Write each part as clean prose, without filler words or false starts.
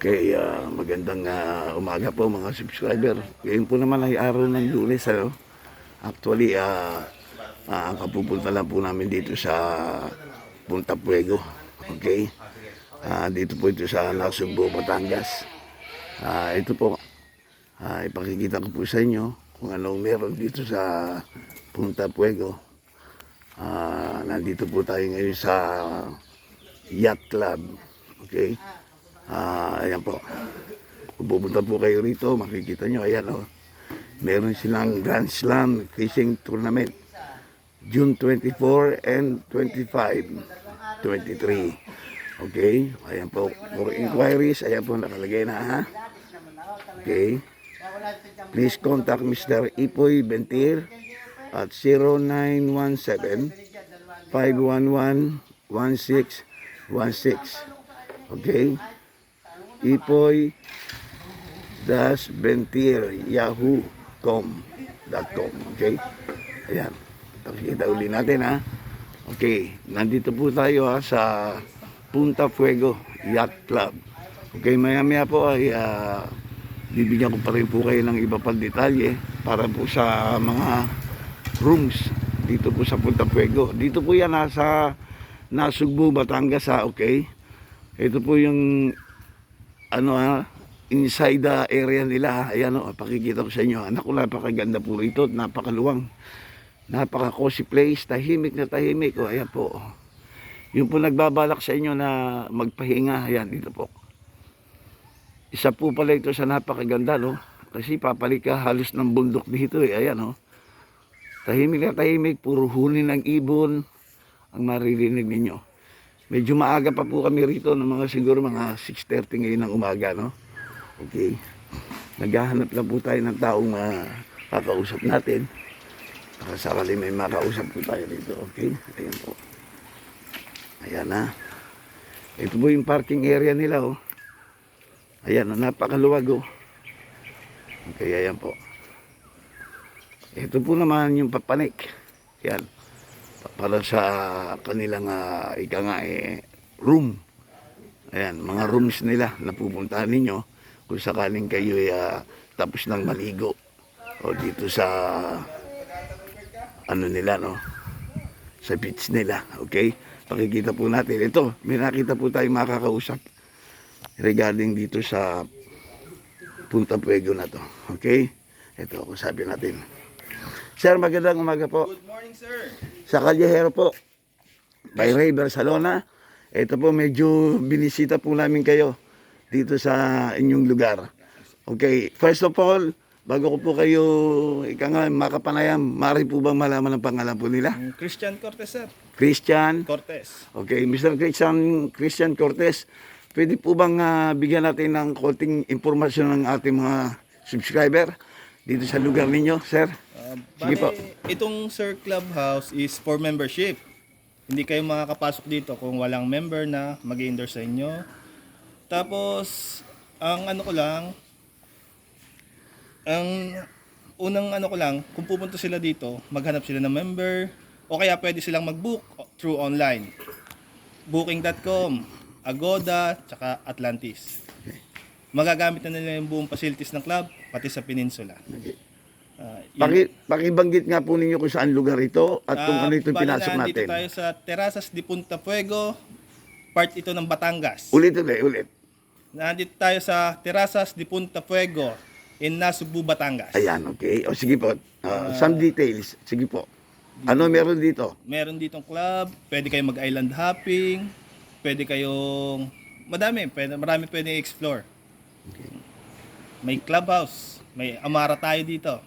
Okay, magandang umaga po mga subscriber. Ngayon po naman ay araw ng Lunes. Actually, ang kapupunta lang po namin dito sa Punta Puego. Okay, dito po ito sa Nasugbo, Batangas. Ito po, ipakikita ko po sa inyo kung anong meron dito sa Punta Puego. Nandito po tayo ngayon sa Yacht Club. Okay. Ayan po. Kung pupunta po kayo rito, makikita nyo, ayan o. Meron silang Grand Slam Fishing Tournament. June 24 and 25, 23. Okay. Ayan po. For inquiries, ayan po nakalagay na ha. Okay. Please contact Mr. Ipoy Bentir at 0917-511-1616. Okay. Ipoy-Bentir yahoo.com. Okay. Ayan. Pakikita uli natin ha. Okay. Nandito po tayo sa Punta Puego Yacht Club. Okay. Maya-maya po ay bibigyan ko pa rin po kayo ng iba pang detalye para po sa mga rooms dito po sa Punta Puego. Dito po yan sa Nasugbo, Batangas ha. Okay. Ito po yung inside the area nila. Ayan o, pakikita ko sa inyo. Anak ko, napakaganda po rito, napakaluwang, napaka-cozy place, tahimik na tahimik. O, ayan po. Yung po nagbabalak sa inyo na magpahinga, ayan, dito po. Isa po pala ito sa napakaganda, no? Kasi papalik ka halos ng bundok dito, eh. Ayan, o. Tahimik na tahimik, puro huni ng ibon ang maririnig ninyo. Medyo maaga pa po kami rito, siguro mga 6:30 ngayon ng umaga, no? Okay. Naghahanap lang po tayo ng taong kakausap natin. Para sakali may makausap po tayo rito, okay? Ayan po. Ayan na. Ito po yung parking area nila, oh. Ayan, napakaluwag, oh. Okay, ayan po. Ito po naman yung papanik. Ayan. Para sa kanilang room. Ayan, mga rooms nila na pupuntahan ninyo kung sakaling kayo tapos ng maligo o dito sa nila, no, sa beach nila. Okay, pakikita po natin ito. May nakita po tayong makakausap regarding dito sa Punta Puego na to. Okay, ito, kusapin natin. Sir, magandang umaga po. Good morning, sir. Sa Callejero po, by Ray Barcelona. Ito po, medyo binisita po namin kayo dito sa inyong lugar. Okay, first of all, bago ko po kayo makapanayam, maaari po bang malaman ang pangalan po nila? Christian Cortez, sir. Christian. Cortez. Okay, Mr. Christian Cortez, pwede po bang bigyan natin ng konting impormasyon ng ating mga subscriber dito sa lugar ninyo, sir? Sige po. Itong Sir Clubhouse is for membership. Hindi kayo makakapasok dito kung walang member na mag-endorse sa inyo. Tapos, ang unang kung pupunta sila dito, maghanap sila ng member, o kaya pwede silang mag-book through online. Booking.com, Agoda, tsaka Atlantis. Magagamit na nila yung buong facilities ng club, pati sa peninsula. Okay. Pakibanggit nga po ninyo kung saan lugar ito at kung ano itong pinasok natin. Dito tayo sa Terrazas de Punta Puego, part ito ng Batangas. Ulit. Nandito tayo sa Terrazas de Punta Puego in Nasugbu, Batangas. Ayan, okay. O sige po, some details. Sige po. Ano meron dito? Meron ditong club, pwede kayong mag-island hopping, pwede kayong, marami pwede explore. Okay. May clubhouse, may amara tayo dito.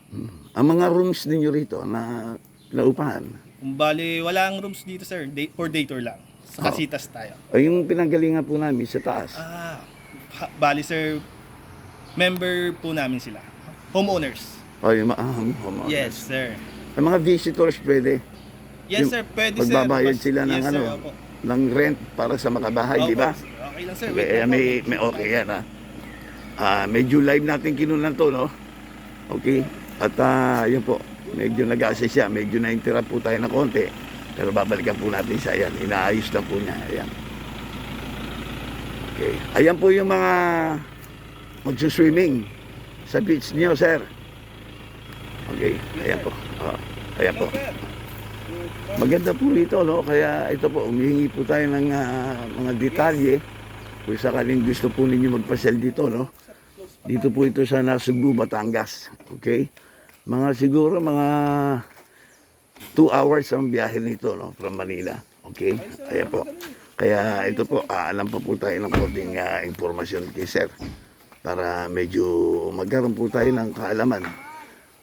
Ang mga rooms ninyo rito na naupahan? Bali, walang rooms dito, sir. For day tour lang. Sa kasitas tayo. O yung pinanggalingan po namin sa taas? Bali, sir, member po namin sila. Homeowners. O yung homeowners. Yes, sir. Ang mga visitors pwede? Yes, sir. Pwede, sir. Magbabayad sila ng yes, sir, opo. ng rent para sa makabahay, di ba? Okay lang, sir. Okay, may okay yan, ha? Medyo live natin kinunan to, no? Okay. At yun po, medyo nag-assess siya, medyo na-interrupt po tayo na konti. Pero babalikan po natin siya, ayan. Inaayos lang po niya, ayan. Okay. Ayan po yung mga magsuswimming sa beach niyo, sir. Okay, ayan po. Ayan po. Maganda po rito, no? Kaya ito po, humihingi po tayo ng mga detalye. Kung sakaling gusto po ninyo magpasyal dito, no? Dito po ito sa Nasugbu, Batangas. Okay? Siguro mga 2 hours ang biyahe nito, no? From Manila. Okay? Ayan po. Kaya ito po, alam pa po tayo ng konting informasyon kay sir. Para medyo magkaroon po tayo ng kaalaman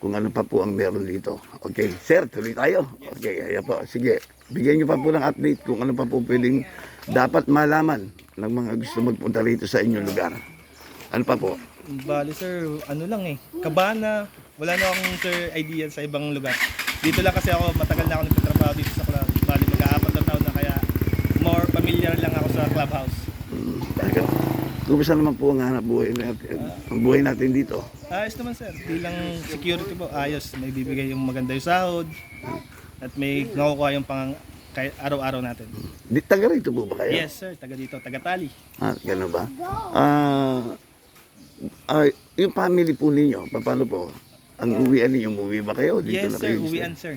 kung ano pa po ang meron dito. Okay, sir, tuloy tayo. Okay, ayan po. Sige, bigyan nyo pa po ng update kung ano pa po pwedeng dapat malaman ng mga gusto magpunta rito sa inyong lugar. Ano pa po? Bali sir, ano lang Cabana. Wala na akong sir idea sa ibang lugar. Dito lang kasi ako, matagal na ako nagtatrabaho dito sa club. Bali mag-aapat na taon na kaya more familiar lang ako sa clubhouse. Talaga. Kumusta naman po ang hanap buhay natin, ang buhay natin dito? Ayos naman sir, bilang security po, ayos. May bibigay yung maganda yung sahod at may nakukuha yung araw-araw natin. Taga rito po ba kayo? Yes sir, taga dito, taga Tali. Gano'n ba? Yung family po ninyo, paano po? Ang uwian ninyo, umuwi ba kayo? Dito Yes na sir, kayo? uwian sir.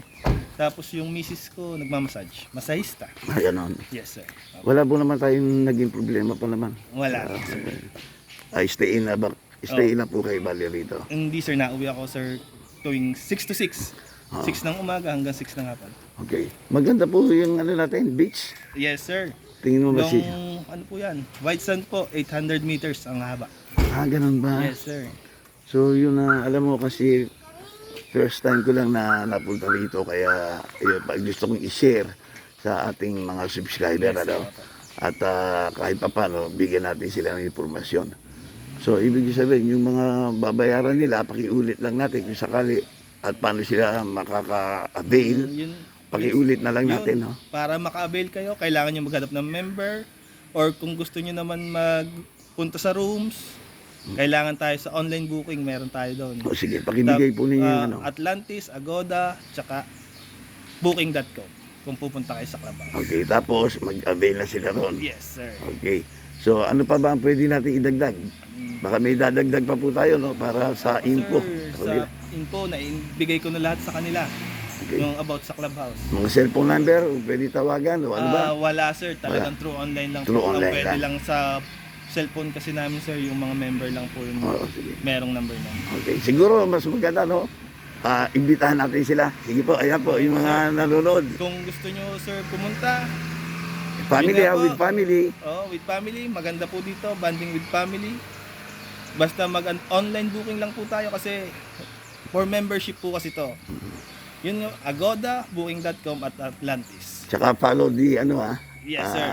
Tapos yung misis ko nagmamassage, masahista. Ganon. Yes sir. Wala po naman tayong naging problema pa naman. Wala sir. Stay in na ba? Stay in na po kayo bali rito. Hindi sir, nauwi ako sir tuwing 6 to 6. 6 ng umaga hanggang 6 ng hapon. Okay. Maganda po yung ano natin, beach. Yes sir. Tingin mo ba si... Ano po yan? White sand po, 800 meters ang haba. Ganun ba? Yes sir. So yun na, alam mo kasi first time ko lang na napunta rito kaya yun, gusto kong i-share sa ating mga subscriber. Yes, Ano? At kahit pa paano, bigyan natin sila ng impormasyon. So ibig sabihin, yung mga babayaran nila, pakiulit lang natin kung sakali at paano sila makaka-avail. Pakiulit na lang natin. No? Para maka-avail kayo, kailangan nyo maghanap ng member or kung gusto nyo naman magpunta sa rooms, kailangan tayo sa online booking, meron tayo doon. Sige, pakibigay po ninyo yung ano. Atlantis, Agoda, tsaka booking.com kung pupunta kayo sa clubhouse. Okay, tapos mag-avail na sila ron. Yes, sir. Okay. So ano pa ba ang pwede natin idagdag? Baka may dadagdag pa po tayo, no? Para sa info. Sir, sa info, naibigay ko na lahat sa kanila. Okay. Yung about sa clubhouse. Mga cellphone number, pwede tawagan o ano ba? Wala sir, talagang true online lang. True po. Ang online pwede lang. lang sa cellphone kasi namin sir, yung mga member lang po yung Sige. merong number na. Okay, siguro mas maganda, no? Imbitahan natin sila. Sige po, ayan po, yung mga nanonood. Kung gusto nyo sir pumunta, Family, yun na po. with family. With family, maganda po dito, banding with family. Basta online booking lang po tayo kasi for membership po kasi to. Yun yung Agoda, booking.com at Atlantis. Tsaka follow the, Yes sir.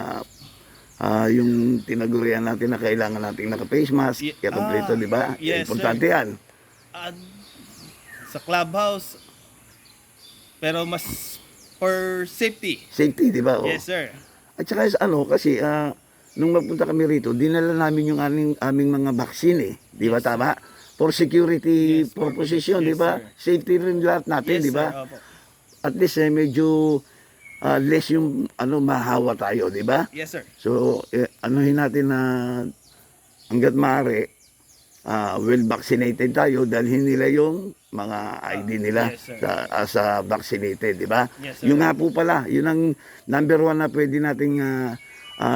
Yung tinagurian natin na kailangan natin naka-face mask, kaya kompleto, di ba? Yes, Importante sir. yan. Sa clubhouse, pero mas for safety. Safety, di ba? Yes sir. At saka kasi nung magpunta kami rito, dinala namin yung aming mga vaccine eh. Di ba tama? For security Yes, purposes yes, yun, di ba? sir. Safety rin lahat natin, Yes, di ba? sir. Opo. At least medyo less yung mahawa tayo, di ba? Yes sir. So, anuhin natin na hanggat maaari, well vaccinated tayo, dalhin nila yung mga ID nila yes, sir. sa vaccinated, di ba? Yes, sir. Yung nga po pala, yun ang number one na pwede nating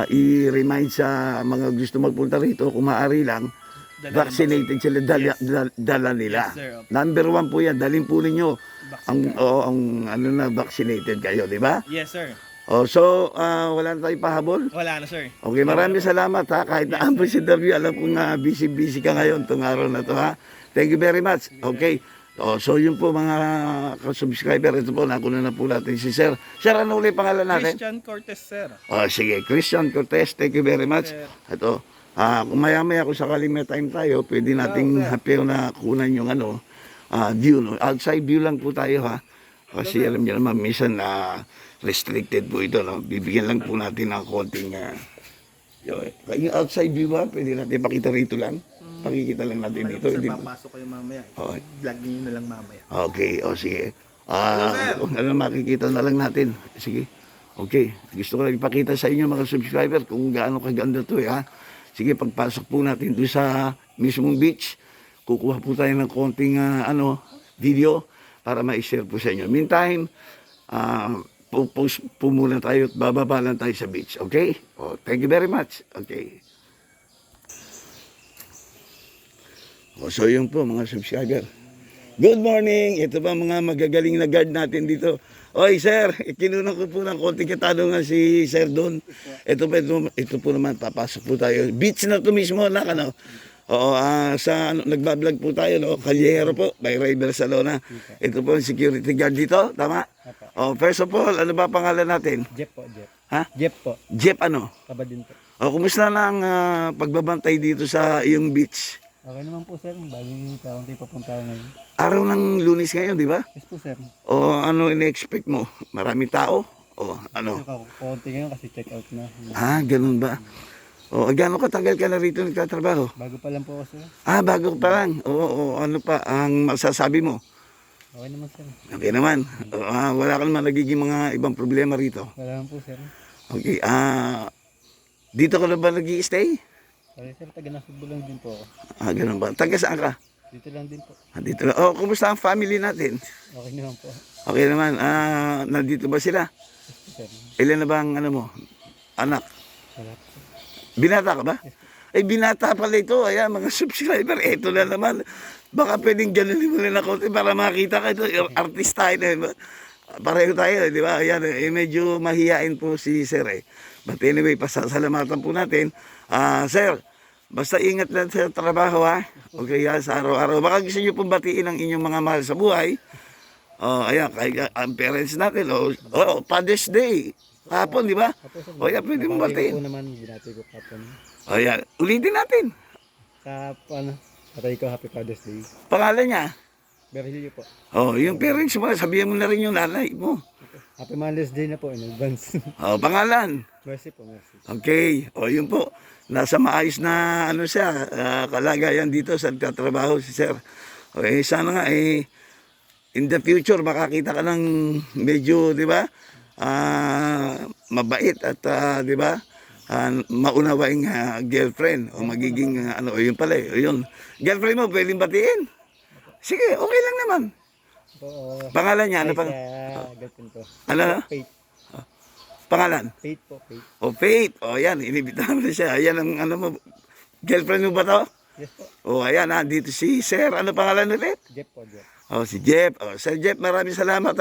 i-remind sa mga gusto magpunta rito, kung maaari lang, Dala vaccinated sila, dala nila. Yes, sir. Opo. Number one po yan, dalhin po ninyo Vaccine ang vaccinated kayo, di ba? Yes sir. So, wala na tayong pahabol? Wala na sir. Okay, maraming salamat ha. Kahit na ang si W, alam ko nga busy-busy ka ngayon itong araw na to ha. Thank you very much. Okay. So yun po mga subscriber, ito po, nakuha na po natin si Sir. Sir, ano ulit pangalan natin? Christian Cortez sir. Sige, Christian Cortez, thank you very much. Sir. Ito, kung maya-maya kung sakaling may time tayo, pwede nating hapyaw na kunan yung view. No? Outside view lang po tayo ha. Kasi alam niyo naman, minsan restricted po ito. No? Bibigyan lang po natin ng konting... yung outside view ha, pwede natin pakita rito lang. Pakikita lang natin dito. Sir, Hindi, papasok kayo mamaya. Okay. Vlog niyo na lang mamaya. Okay, sige. Kung ano makikita na lang natin. Sige. Okay. Gusto ko lang ipakita sa inyo mga subscriber kung gaano kaganda to ha. Sige, pagpasok po natin doon sa mismong beach, kukuha po tayo ng konting video para ma-share po sa inyo. Meantime, post po muna tayo at bababa lang tayo sa beach. Okay? Oh, thank you very much. Okay. Oh, so yun po mga subscriber. Good morning! Ito ba mga magagaling na guard natin dito? Oy sir, kinunan ko po ng konting katanungan si Sir Don. Ito po naman, papasok po tayo. Beach na to mismo, ano? Oo, nagbablog po tayo, no? Calyero po, by Ray Barcelona. Ito po ang security guard dito, tama? Oh, first of all, ano ba pangalan natin? Jeff po, Jeff. Ha? Jeff po, Jeff ano? Kabadin po. Oh, kumusta na ang pagbabantay dito sa iyong beach? Okay naman po, sir. Bagay kaunti papunta ngayon. Araw ng Lunes ngayon, di ba? Yes po, sir. O ano in-expect mo? Maraming tao? O ano? Kaunti ngayon kasi check out na. Ganun ba? O gaano katagal ka na rito nagtatrabaho? Bago pa lang po ako, sir. Bago pa lang. O ano pa ang masasabi mo? Okay naman, sir. Okay naman. Wala ka naman nagiging mga ibang problema rito. Wala naman po, sir. Okay. Dito ka na ba nag-i-stay? Okay, sir. Taga-Nasugbo lang din po ako. Ganun ba? Taga saan ka? Dito lang din po. Dito lang. Kumusta ang family natin? Okay naman po. Okay naman. Nandito ba sila? Yes po, sir. Ilan na ba ang anak? Wala po, sir. Binata ka ba? Ay, binata pala ito. Ayan, mga subscriber. Ito na naman. Baka pwedeng ganunin mo rin ako para makita ka ito. Artist tayo. Pareho tayo, di ba? Ayan, medyo mahihain po si Sir But anyway, pasasalamatan po natin. Sir, basta ingat lang sa trabaho ha. Okay, sa araw-araw. Baka gusto nyo pong batiin ang inyong mga mahal sa buhay. Ayan, ang parents natin. Father's Day. Hapon, di ba? O yan, pwede mong batiin. Ako naman, binati ko kapon. O yan, ulitin natin. Sa, patay ko, Happy Father's Day. Pangalan niya. Berhilyo po. Yung parents mo, sabihan mo na rin yung nanay mo. Happy Mother's Day na po in advance. Pangalan. Mercy po, mercy. Okay. Yun po. Nasa maayos na siya, kalagayan dito sa nagtatrabaho si Sir. Okay, sana nga in the future makakita ka ng medyo, di ba? Mabait at di ba? Maunawaing girlfriend o magiging yun pala yun. Girlfriend mo pwedeng batiin? Sige, okay lang naman. Pangalan niya, ano pang? Girlfriend ko. Ano? Faith. Pangalan? Faith po, Faith. Faith. Yan, inibitahan mo na siya. Ayan ang mo. Girlfriend mo ba to? Yes po. Ayan, dito si Sir. Ano pangalan ulit? Jeff po, Jeff. Si Jeff. Sir Jeff, maraming salamat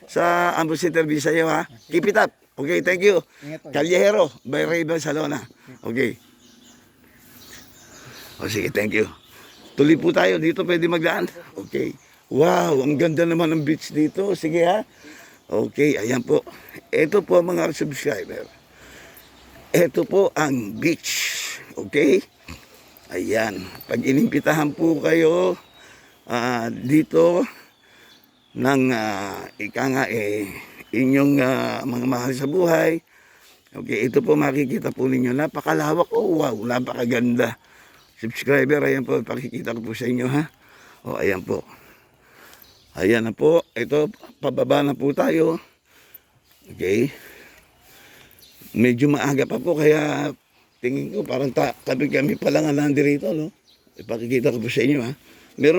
sa ambos interview sa iyo ha. Keep it up. Okay, thank you. Ingat po. Calyero, by Ray Barcelona. Okay. Sige, thank you. Tuloy po tayo. Dito pwede magdaan. Okay. Wow, ang ganda naman ng beach dito. Sige ha. Okay, ayan po. Ito po mga subscriber. Ito po ang beach. Okay? Ayan. Pag inimbitahan po kayo dito ng inyong mga mahal sa buhay. Okay, ito po makikita po ninyo. Napakalawak. Wow, napakaganda. Subscriber, ayan po. Pakikita ko po sa inyo ha. Ayan po. Ayan na po. Ito, pababa na po tayo. Okay. Medyo maaga pa po, kaya tingin ko parang tabi kami pa lang nandito, no? Ipakikita ko po sa inyo, ha?